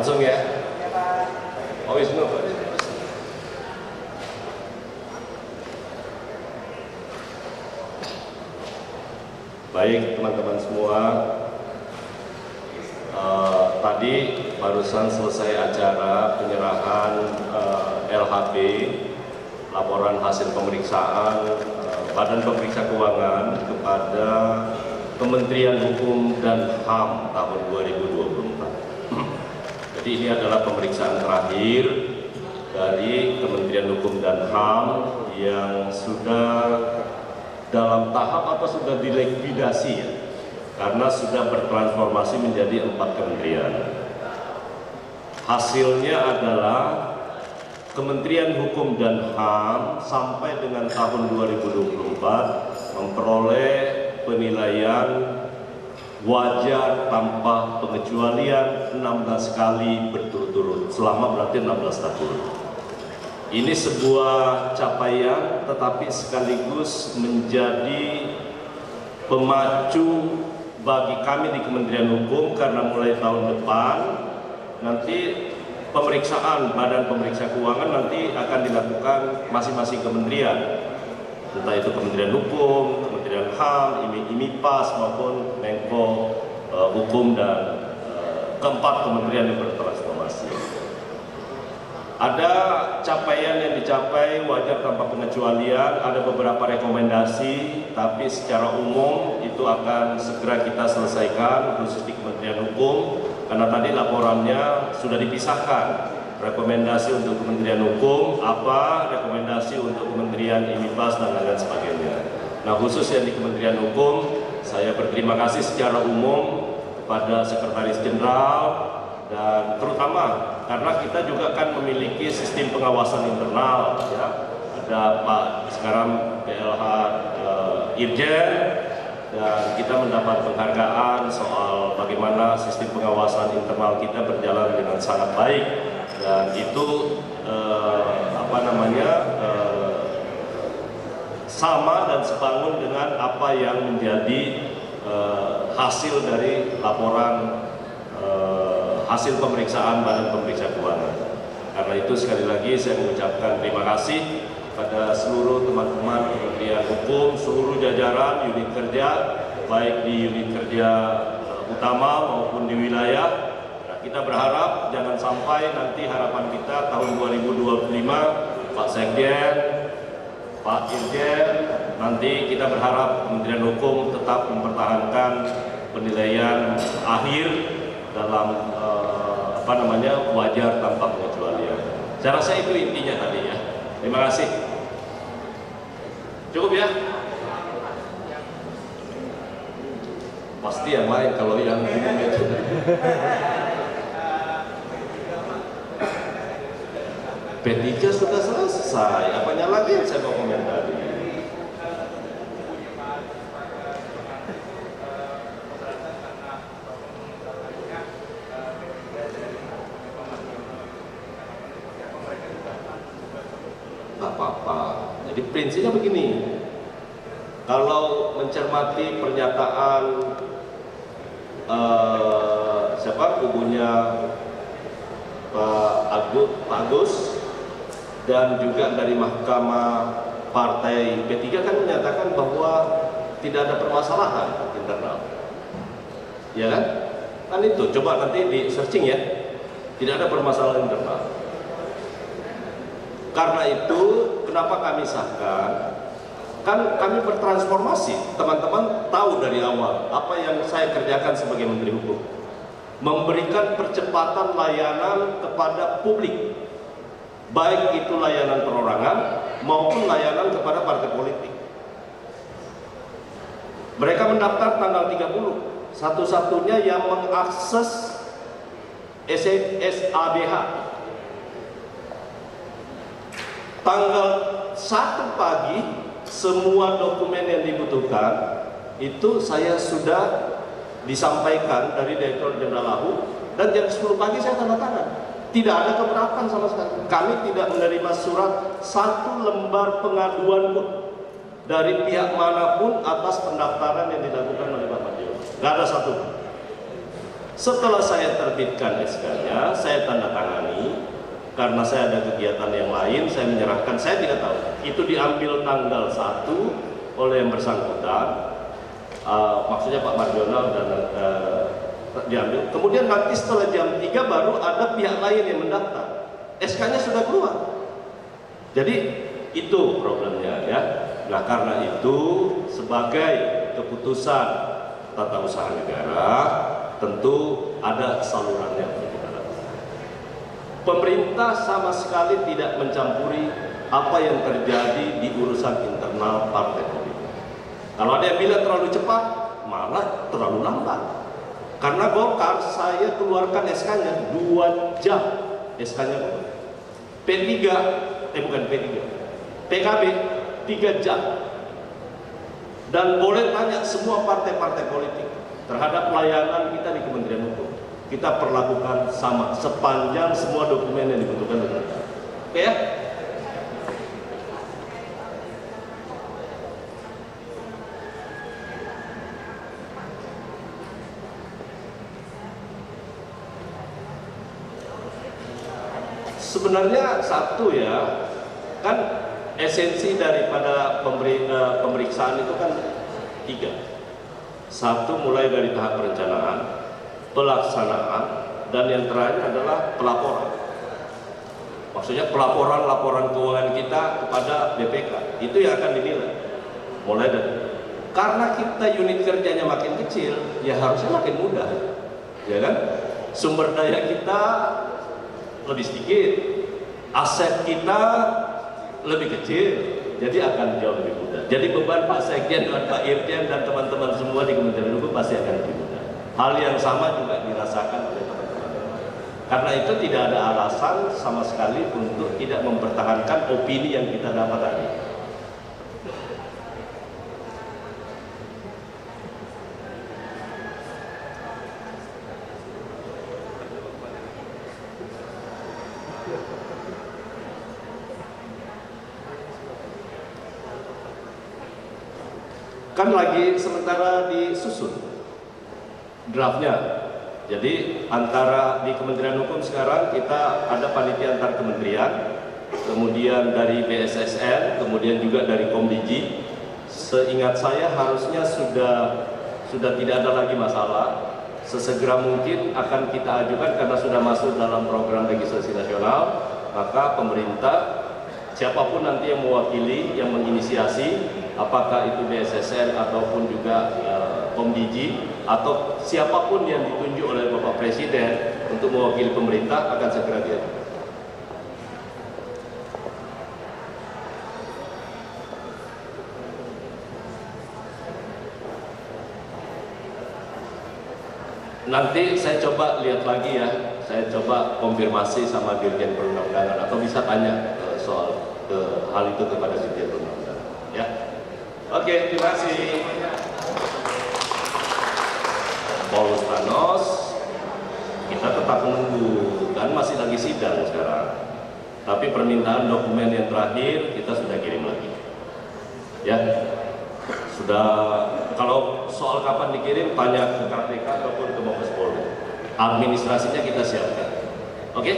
Langsung ya. Oh Wisnu. Baik teman-teman semua, tadi barusan selesai acara penyerahan LHP, laporan hasil pemeriksaan Badan Pemeriksa Keuangan kepada Kementerian Hukum dan HAM tahun 2024. Jadi ini adalah pemeriksaan terakhir dari Kementerian Hukum dan HAM yang sudah dalam tahap apa sudah dilikuidasi ya, karena sudah bertransformasi menjadi 4 kementerian. Hasilnya adalah Kementerian Hukum dan HAM sampai dengan tahun 2024 memperoleh penilaian wajar tanpa pengecualian 16 kali berturut-turut selama berarti 16 tahun. Ini sebuah capaian tetapi sekaligus menjadi pemacu bagi kami di Kementerian Hukum karena mulai tahun depan nanti pemeriksaan Badan Pemeriksa Keuangan nanti akan dilakukan masing-masing kementerian, entah itu Kementerian Hukum, Kementerian HAM, IMIPAS maupun Menko Hukum dan keempat kementerian yang bertransformasi. Ada capaian yang dicapai wajar tanpa pengecualian, ada beberapa rekomendasi, tapi secara umum itu akan segera kita selesaikan khusus di Kementerian Hukum, karena tadi laporannya sudah dipisahkan. Rekomendasi untuk Kementerian Hukum, apa rekomendasi untuk Kementerian IMIPAS dan lain sebagainya. Nah khusus yang di Kementerian Hukum, saya berterima kasih secara umum kepada Sekretaris Jenderal dan terutama karena kita juga kan memiliki sistem pengawasan internal ya. Ada Pak sekarang PLH Irjen dan kita mendapat penghargaan soal bagaimana sistem pengawasan internal kita berjalan dengan sangat baik dan itu sama dan sebangun dengan apa yang menjadi hasil dari laporan hasil pemeriksaan Badan Pemeriksa Keuangan. Karena itu sekali lagi saya mengucapkan terima kasih pada seluruh teman-teman Kementerian Hukum, seluruh jajaran unit kerja, baik di unit kerja utama maupun di wilayah. Nah, kita berharap jangan sampai nanti harapan kita tahun 2025 Pak Sekjen, Pak Irjen, nanti kita berharap Kementerian Hukum tetap mempertahankan penilaian akhir dalam wajar tanpa pengecualian. Saya rasa itu intinya tadi ya. Terima kasih. Cukup ya? Pasti yang lain kalau yang umum itu. P3 sudah selesai. Apanya lagi yang saya mau komentari? Apa-apa. Jadi prinsipnya begini, kalau mencermati pernyataan kubunya Pak Agus dan juga dari Mahkamah Partai P3 kan menyatakan bahwa tidak ada permasalahan internal, ya kan? Kan itu, coba nanti di searching ya, tidak ada permasalahan internal. Karena itu, kenapa kami sahkan? Kan kami bertransformasi, teman-teman tahu dari awal apa yang saya kerjakan sebagai Menteri Hukum. Memberikan percepatan layanan kepada publik, baik itu layanan perorangan maupun layanan kepada partai politik. Mereka mendaftar tanggal 30, satu-satunya yang mengakses SABH. Tanggal 1 pagi semua dokumen yang dibutuhkan itu saya sudah disampaikan dari Direktur Jenderal AHU dan jam 10 pagi saya tanda tangan. Tidak ada keberatan sama sekali. Kami tidak menerima surat 1 lembar pengaduan pun dari pihak manapun atas pendaftaran yang dilakukan oleh Bapak Dio. Gak ada satu. Setelah saya terbitkan SK-nya, saya tanda tangani. Karena saya ada kegiatan yang lain, saya menyerahkan, saya tidak tahu. Itu diambil tanggal 1 oleh yang bersangkutan, maksudnya Pak Mardiono, dan diambil. Kemudian nanti setelah jam 3 baru ada pihak lain yang mendaftar. SK-nya sudah keluar. Jadi itu problemnya ya. Nah karena itu sebagai keputusan tata usaha negara tentu ada salurannya untuk kita lakukan. Pemerintah sama sekali tidak mencampuri apa yang terjadi di urusan internal partai politik. Kalau ada yang bilang terlalu cepat, malah terlalu lambat. Karena Golkar saya keluarkan SK-nya 2 jam, SK-nya P3, bukan P3, PKB 3 jam. Dan boleh tanya semua partai-partai politik terhadap pelayanan kita di Kementerian Hukum. Kita perlakukan sama sepanjang semua dokumen yang dibutuhkan dengan kita. Oke ya? Sebenarnya satu ya, kan esensi daripada pemeriksaan itu kan 3. Satu mulai dari tahap perencanaan, pelaksanaan, dan yang terakhir adalah pelaporan. Maksudnya laporan keuangan kita kepada BPK, itu yang akan dinilai. Mulai dari, karena kita unit kerjanya makin kecil, ya harusnya makin mudah, ya kan? Sumber daya kita lebih sedikit, aset kita lebih kecil, jadi akan jauh lebih mudah. Jadi beban Pak Sekjen dan Pak Irjen dan teman-teman semua di Kementerian Hukum pasti akan lebih mudah. Hal yang sama juga dirasakan oleh teman-teman. Karena itu tidak ada alasan sama sekali untuk tidak mempertahankan opini yang kita dapat tadi. Kan lagi sementara disusun draftnya. Jadi antara di Kementerian Hukum sekarang kita ada panitia antar kementerian, kemudian dari BSSN, kemudian juga dari Komdigi. Seingat saya harusnya sudah tidak ada lagi masalah. Sesegera mungkin akan kita ajukan karena sudah masuk dalam program legislasi nasional, maka pemerintah siapapun nanti yang mewakili, yang menginisiasi, apakah itu BSSN ataupun juga Komdigi atau siapapun yang ditunjuk oleh Bapak Presiden untuk mewakili pemerintah akan segera diajukan. Nanti saya coba lihat lagi ya, saya coba konfirmasi sama Dirjen Perundang-undangan atau bisa tanya soal hal itu kepada Dirjen Perundang-undangan ya. Oke, terima kasih. Paulus Thanos, kita tetap menunggu, kan masih lagi sidang sekarang. Tapi permintaan dokumen yang terakhir kita sudah kirim lagi. Ya, sudah. Kalau soal kapan dikirim, tanya ke KPK ataupun ke Mabes Polri. Administrasinya kita siapkan. Oke?